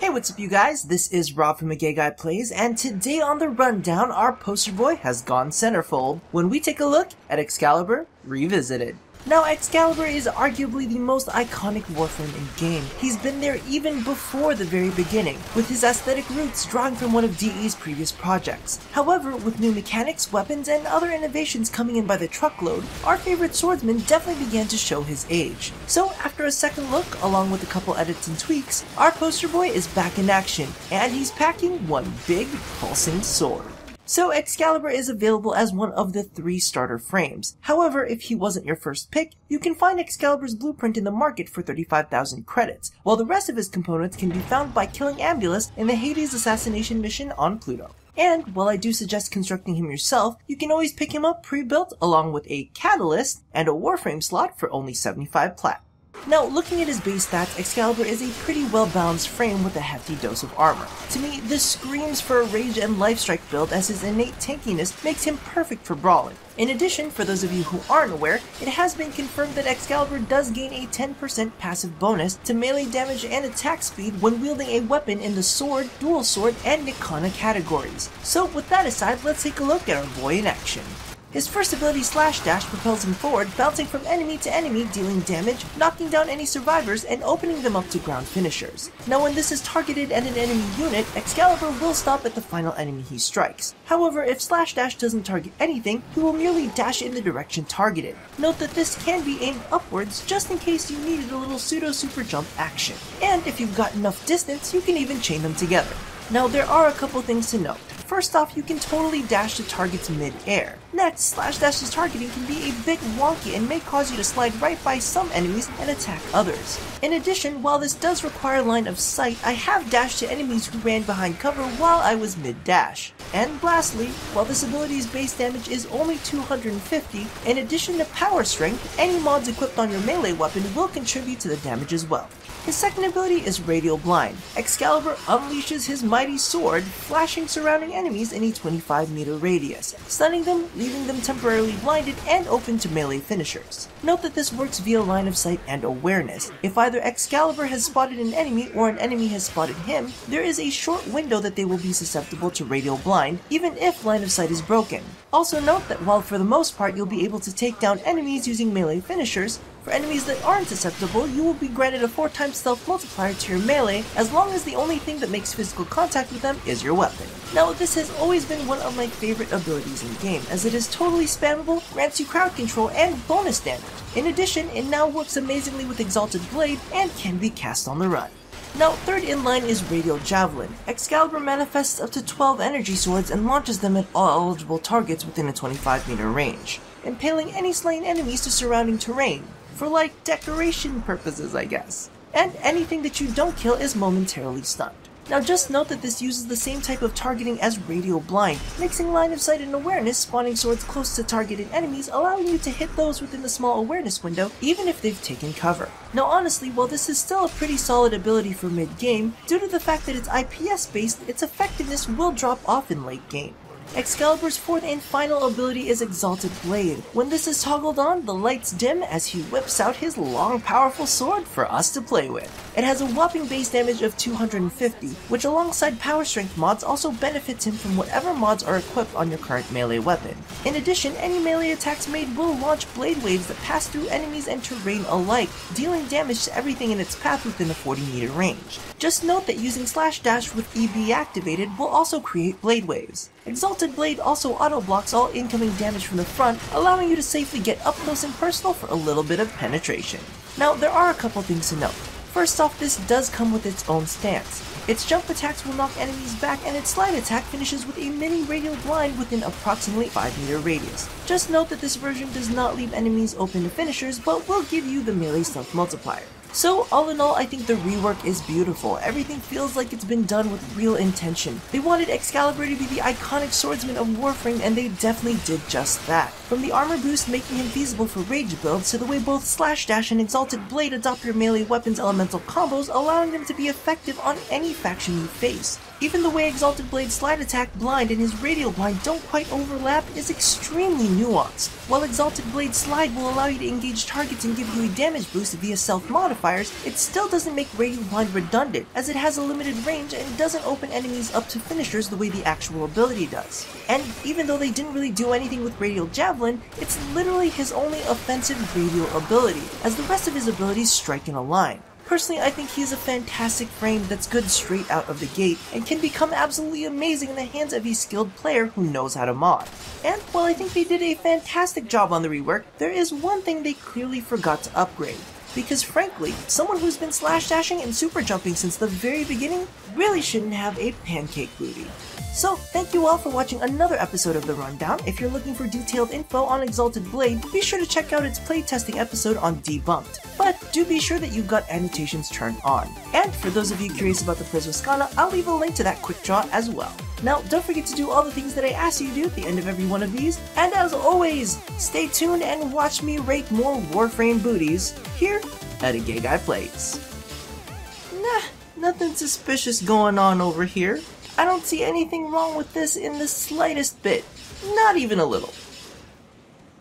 Hey, what's up you guys? This is Rob from AGayGuyPlays, and today on the rundown, our poster boy has gone centerfold when we take a look at Excalibur Revisited. Now, Excalibur is arguably the most iconic Warframe in game. He's been there even before the very beginning, with his aesthetic roots drawing from one of DE's previous projects. However, with new mechanics, weapons, and other innovations coming in by the truckload, our favorite swordsman definitely began to show his age. So, after a second look, along with a couple edits and tweaks, our poster boy is back in action, and he's packing one big, pulsing sword. So Excalibur is available as one of the 3 starter frames. However, if he wasn't your first pick, you can find Excalibur's blueprint in the market for 35,000 credits, while the rest of his components can be found by killing Ambulus in the Hades assassination mission on Pluto. And while I do suggest constructing him yourself, you can always pick him up pre-built along with a Catalyst and a Warframe slot for only 75 plat. Now, looking at his base stats, Excalibur is a pretty well-balanced frame with a hefty dose of armor. To me, this screams for a rage and lifestrike build, as his innate tankiness makes him perfect for brawling. In addition, for those of you who aren't aware, it has been confirmed that Excalibur does gain a 10% passive bonus to melee damage and attack speed when wielding a weapon in the sword, dual sword, and Nikana categories. So with that aside, let's take a look at our boy in action. His first ability Slash Dash propels him forward, bouncing from enemy to enemy, dealing damage, knocking down any survivors, and opening them up to ground finishers. Now when this is targeted at an enemy unit, Excalibur will stop at the final enemy he strikes. However, if Slash Dash doesn't target anything, he will merely dash in the direction targeted. Note that this can be aimed upwards just in case you needed a little pseudo super jump action. And if you've got enough distance, you can even chain them together. Now there are a couple things to note. First off, you can totally dash to targets mid-air. Next, Slash Dash's targeting can be a bit wonky and may cause you to slide right by some enemies and attack others. In addition, while this does require line of sight, I have dashed to enemies who ran behind cover while I was mid-dash. And lastly, while this ability's base damage is only 250, in addition to power strength, any mods equipped on your melee weapon will contribute to the damage as well. His second ability is Radial Blind. Excalibur unleashes his mighty sword, flashing surrounding enemies in a 25-meter radius, stunning them, leaving them temporarily blinded and open to melee finishers. Note that this works via line of sight and awareness. If either Excalibur has spotted an enemy or an enemy has spotted him, there is a short window that they will be susceptible to Radial Blind, even if line of sight is broken. Also note that while for the most part you'll be able to take down enemies using melee finishers, for enemies that aren't susceptible, you will be granted a 4x stealth multiplier to your melee as long as the only thing that makes physical contact with them is your weapon. Now, this has always been one of my favorite abilities in game, as it is totally spammable, grants you crowd control, and bonus damage. In addition, it now works amazingly with Exalted Blade and can be cast on the run. Now, third in line is Radial Javelin. Excalibur manifests up to 12 energy swords and launches them at all eligible targets within a 25-meter range, impaling any slain enemies to surrounding terrain. For like decoration purposes, I guess. And anything that you don't kill is momentarily stunned. Now just note that this uses the same type of targeting as Radial Blind, mixing line of sight and awareness, spawning swords close to targeted enemies, allowing you to hit those within the small awareness window, even if they've taken cover. Now honestly, while this is still a pretty solid ability for mid-game, due to the fact that it's IPS based, its effectiveness will drop off in late game. Excalibur's fourth and final ability is Exalted Blade. When this is toggled on, the lights dim as he whips out his long, powerful sword for us to play with. It has a whopping base damage of 250, which alongside power strength mods also benefits him from whatever mods are equipped on your current melee weapon. In addition, any melee attacks made will launch blade waves that pass through enemies and terrain alike, dealing damage to everything in its path within a 40-meter range. Just note that using Slash Dash with EB activated will also create blade waves. Exalted Blade also auto-blocks all incoming damage from the front, allowing you to safely get up close and personal for a little bit of penetration. Now, there are a couple things to note. First off, this does come with its own stance. Its jump attacks will knock enemies back, and its slide attack finishes with a mini Radial Blind within approximately 5-meter radius. Just note that this version does not leave enemies open to finishers, but will give you the melee stealth multiplier. So all in all, I think the rework is beautiful. Everything feels like it's been done with real intention. They wanted Excalibur to be the iconic swordsman of Warframe, and they definitely did just that. From the armor boost making him feasible for rage builds, to the way both Slash Dash and Exalted Blade adopt your melee weapons elemental combos, allowing them to be effective on any faction you face. Even the way Exalted Blade's slide attack blind and his radial blind don't quite overlap is extremely nuanced. While Exalted Blade's slide will allow you to engage targets and give you a damage boost via self modifiers, it still doesn't make radial blind redundant, as it has a limited range and doesn't open enemies up to finishers the way the actual ability does. And even though they didn't really do anything with Radial Javelin, it's literally his only offensive radial ability, as the rest of his abilities strike in a line. Personally, I think he is a fantastic frame that's good straight out of the gate, and can become absolutely amazing in the hands of a skilled player who knows how to mod. And while I think they did a fantastic job on the rework, there is one thing they clearly forgot to upgrade. Because frankly, someone who's been slash dashing and super jumping since the very beginning really shouldn't have a pancake booty. So, thank you all for watching another episode of The Rundown. If you're looking for detailed info on Exalted Blade, be sure to check out its playtesting episode on Debunked. But do be sure that you've got annotations turned on. And for those of you curious about the Prismascana, I'll leave a link to that quick draw as well. Now, don't forget to do all the things that I ask you to do at the end of every one of these. And as always, stay tuned and watch me rake more Warframe booties here at AGayGuyPlays. Nah, nothing suspicious going on over here. I don't see anything wrong with this in the slightest bit. Not even a little.